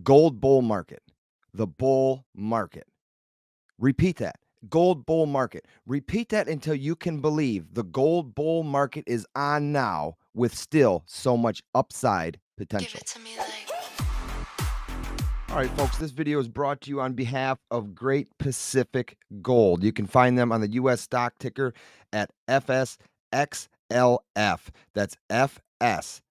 Gold bull market. The bull market. Repeat that. Gold bull market. Repeat that until you can believe the gold bull market is on now with still so much upside potential. Give it to me like. All right, folks, this video is brought to you on behalf of Great Pacific Gold. You can find them on the U.S. stock ticker at FSXLF. That's FSXLF.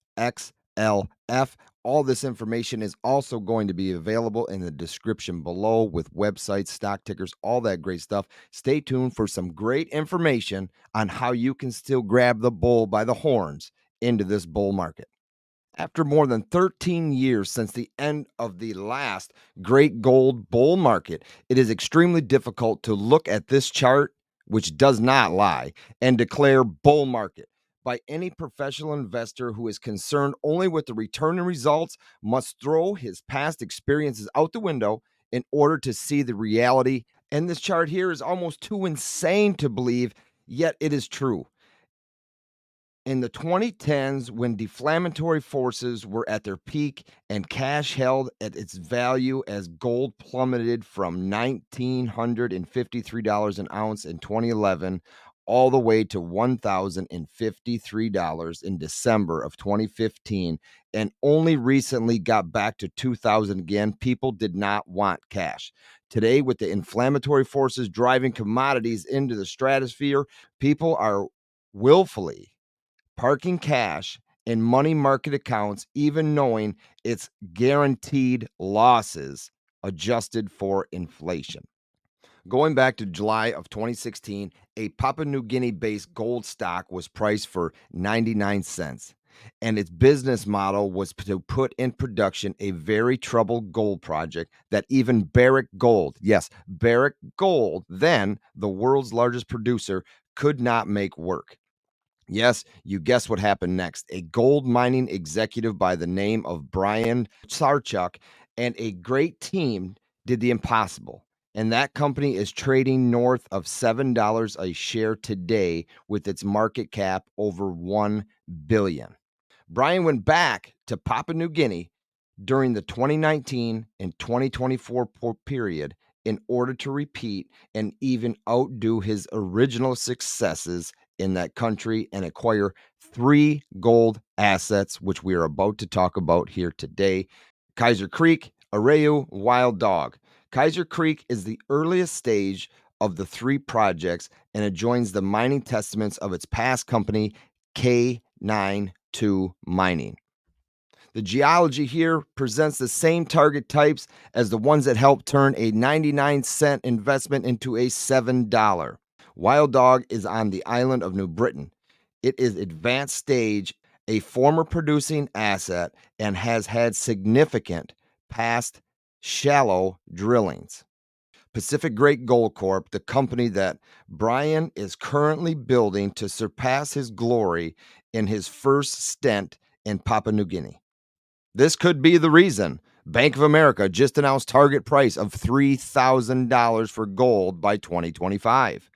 All this information is also going to be available in the description below with websites, stock tickers, all that great stuff. Stay tuned for some great information on how you can still grab the bull by the horns into this bull market. After more than 13 years since the end of the last great gold bull market, it is extremely difficult to look at this chart, which does not lie, and declare bull market. By any professional investor who is concerned only with the return and results must throw his past experiences out the window in order to see the reality. And this chart here is almost too insane to believe, yet it is true. In the 2010s, when deflammatory forces were at their peak and cash held at its value as gold plummeted from $1,953 an ounce in 2011 all the way to $1,053 in December of 2015, and only recently got back to 2000 again, people did not want cash. Today, with the inflammatory forces driving commodities into the stratosphere, people are willfully parking cash in money market accounts, even knowing it's guaranteed losses adjusted for inflation. Going back to July of 2016, a Papua New Guinea-based gold stock was priced for 99 cents, and its business model was to put in production a very troubled gold project that even Barrick Gold, yes, Barrick Gold, then the world's largest producer, could not make work. Yes, you guess what happened next. A gold mining executive by the name of Brian Sarchuk and a great team did the impossible. And that company is trading north of $7 a share today with its market cap over $1 billion. Brian went back to Papua New Guinea during the 2019 and 2024 period in order to repeat and even outdo his original successes in that country and acquire 3 gold assets, which we are about to talk about here today: Kaiser Creek, Areu, Wild Dog. Kaiser Creek is the earliest stage of the 3 projects, and it joins the mining testaments of its past company, K92 Mining. The geology here presents the same target types as the ones that helped turn a 99-cent investment into a $7. Wild Dog is on the island of New Britain. It is advanced stage, a former producing asset, and has had significant past shallow drillings. Pacific Great Gold Corp, the company that Brian is currently building to surpass his glory in his first stint in Papua New Guinea. This could be the reason Bank of America just announced target price of $3,000 for gold by 2025.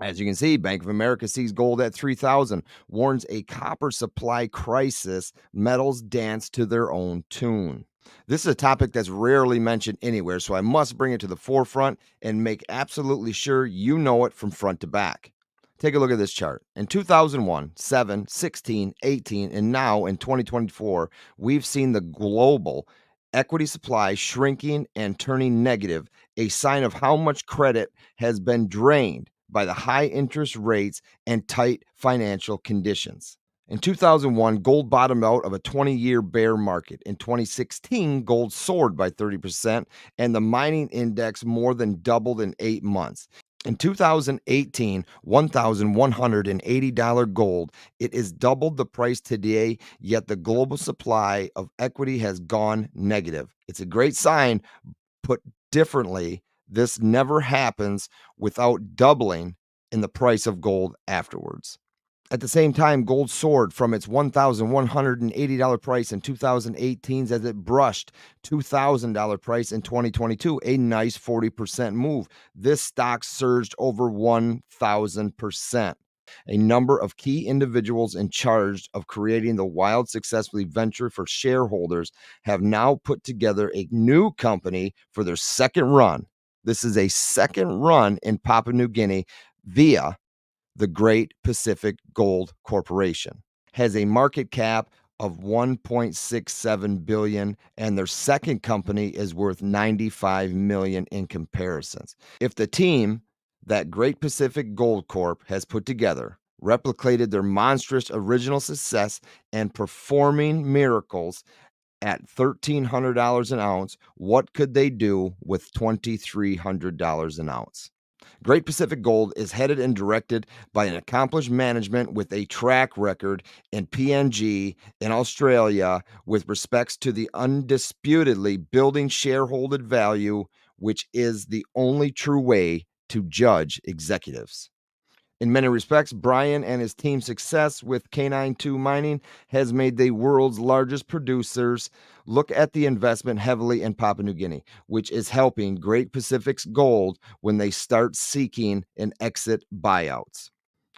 As you can see, Bank of America sees gold at 3,000, warns a copper supply crisis, metals dance to their own tune. This is a topic that's rarely mentioned anywhere, so I must bring it to the forefront and make absolutely sure you know it from front to back. Take a look at this chart. In 2001, 7, 16, 18, and now in 2024, we've seen the global equity supply shrinking and turning negative, a sign of how much credit has been drained by the high interest rates and tight financial conditions. In 2001, gold bottomed out of a 20-year bear market. In 2016, gold soared by 30%, and the mining index more than doubled in 8 months. In 2018, $1,180 gold. It is doubled the price today, yet the global supply of equity has gone negative. It's a great sign. Put differently, this never happens without doubling in the price of gold afterwards. At the same time, gold soared from its $1,180 price in 2018 as it brushed $2,000 price in 2022, a nice 40% move. This stock surged over 1,000%. A number of key individuals in charge of creating the wild successfully venture for shareholders have now put together a new company for their second run. This is a second run in Papua New Guinea via the Great Pacific Gold Corporation. Has a market cap of 1.67 billion, and their second company is worth 95 million in comparisons. If the team that Great Pacific Gold Corp has put together replicated their monstrous original success and performing miracles at $1,300 an ounce, what could they do with $2,300 an ounce? Great Pacific Gold is headed and directed by an accomplished management with a track record in PNG in Australia with respects to the undisputedly building shareholder value, which is the only true way to judge executives. In many respects, Brian and his team's success with K92 Mining has made the world's largest producers look at the investment heavily in Papua New Guinea, which is helping Great Pacific's gold when they start seeking an exit buyouts.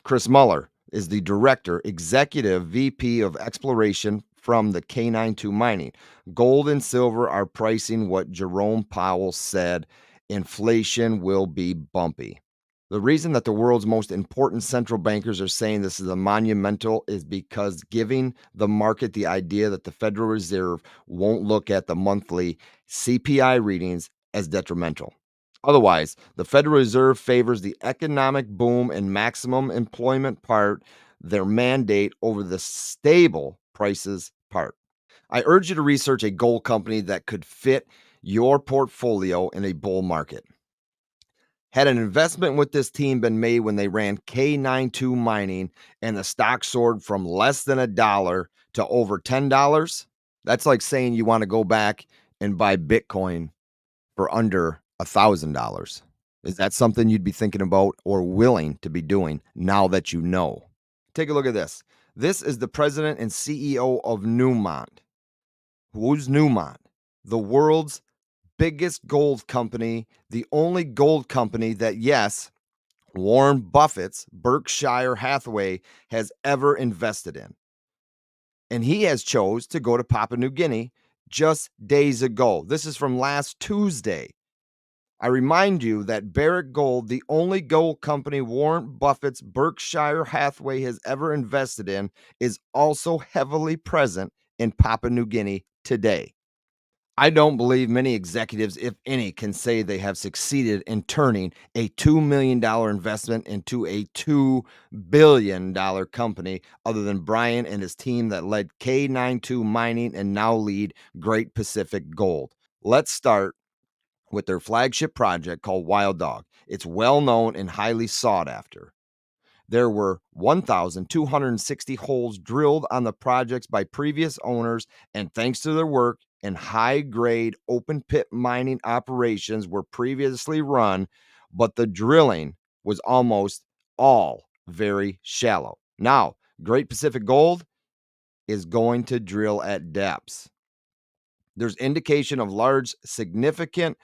Chris Muller is the director, executive VP of exploration from the K92 Mining. Gold and silver are pricing what Jerome Powell said, inflation will be bumpy. The reason that the world's most important central bankers are saying this is a monumental is because giving the market the idea that the Federal Reserve won't look at the monthly CPI readings as detrimental. Otherwise, the Federal Reserve favors the economic boom and maximum employment part, their mandate over the stable prices part. I urge you to research a gold company that could fit your portfolio in a bull market. Had an investment with this team been made when they ran K92 Mining and the stock soared from less than $1 to over $10, that's like saying you want to go back and buy Bitcoin for under $1,000. Is that something you'd be thinking about or willing to be doing now that you know? Take a look at this. This is the president and CEO of Newmont. Who's Newmont? The world's biggest gold company, the only gold company that, yes, Warren Buffett's Berkshire Hathaway has ever invested in. And he has chose to go to Papua New Guinea just days ago. This is from last Tuesday. I remind you that Barrick Gold, the only gold company Warren Buffett's Berkshire Hathaway has ever invested in, is also heavily present in Papua New Guinea today. I don't believe many executives, if any, can say they have succeeded in turning a $2 million investment into a $2 billion company other than Brian and his team that led K92 Mining and now lead Great Pacific Gold. Let's start with their flagship project called Wild Dog. It's well known and highly sought after. There were 1,260 holes drilled on the projects by previous owners, and thanks to their work and high-grade open pit mining operations were previously run, but the drilling was almost all very shallow. Now, Great Pacific Gold is going to drill at depths. There's indication of large, significant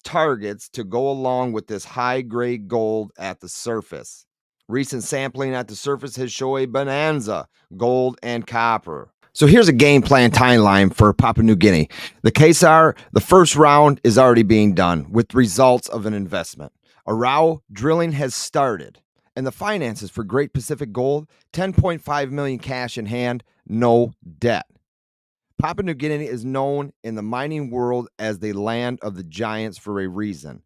targets to go along with this high-grade gold at the surface. Recent sampling at the surface has shown a bonanza, gold and copper. So here's a game plan timeline for Papua New Guinea. The KSAR, the first round is already being done with results of an investment. Arao drilling has started. And the finances for Great Pacific Gold, 10.5 million cash in hand, no debt. Papua New Guinea is known in the mining world as the land of the giants for a reason.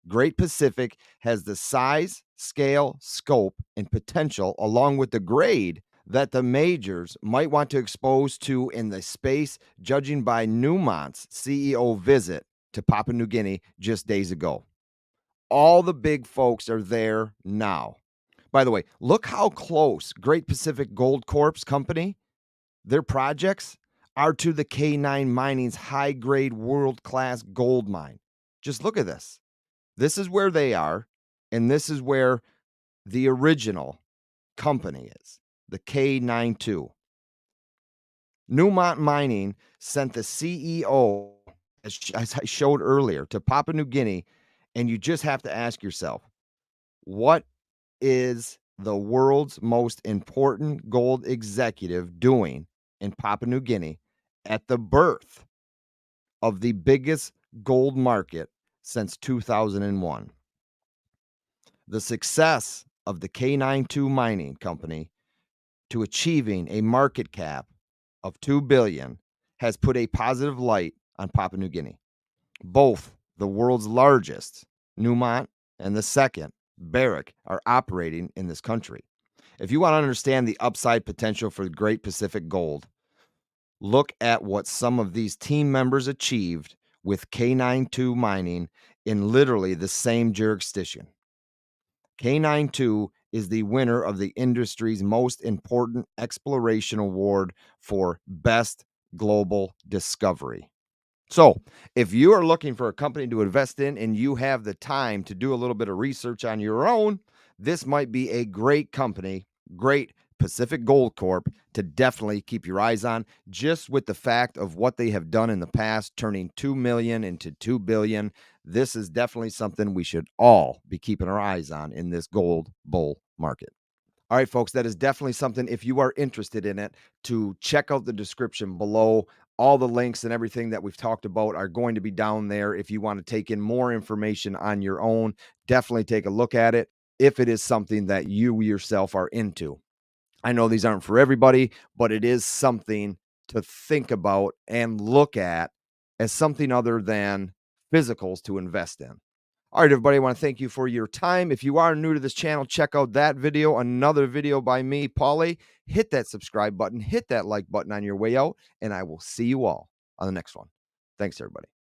Great Pacific has the size, scale, scope, and potential, along with the grade that the majors might want to expose to in the space, judging by Newmont's CEO visit to Papua New Guinea just days ago. All the big folks are there now. By the way, look how close Great Pacific Gold Corp's company, their projects, are to the K9 Mining's high-grade world-class gold mine. Just look at this. This is where they are, and this is where the original company is, the K92. Newmont Mining sent the CEO, as I showed earlier, to Papua New Guinea, and you just have to ask yourself, what is the world's most important gold executive doing in Papua New Guinea at the birth of the biggest gold market since 2001. The success of the K92 mining company to achieving a market cap of 2 billion has put a positive light on Papua New Guinea. Both the world's largest, Newmont, and the second, Barrick, are operating in this country. If you want to understand the upside potential for Great Pacific Gold, look at what some of these team members achieved with K92 mining in literally the same jurisdiction. K92 is the winner of the industry's most important exploration award for Best Global Discovery. So, if you are looking for a company to invest in and you have the time to do a little bit of research on your own, this might be a great company, great Pacific Gold Corp to definitely keep your eyes on, just with the fact of what they have done in the past, turning 2 million into 2 billion. This is definitely something we should all be keeping our eyes on in this gold bull market. All right, folks, that is definitely something, if you are interested in it, to check out the description below. All the links and everything that we've talked about are going to be down there. If you want to take in more information on your own, definitely take a look at it if it is something that you yourself are into. I know these aren't for everybody, but it is something to think about and look at as something other than physicals to invest in. All right, everybody, I want to thank you for your time. If you are new to this channel, check out that video, another video by me, Pauly. Hit that subscribe button, hit that like button on your way out, and I will see you all on the next one. Thanks, everybody.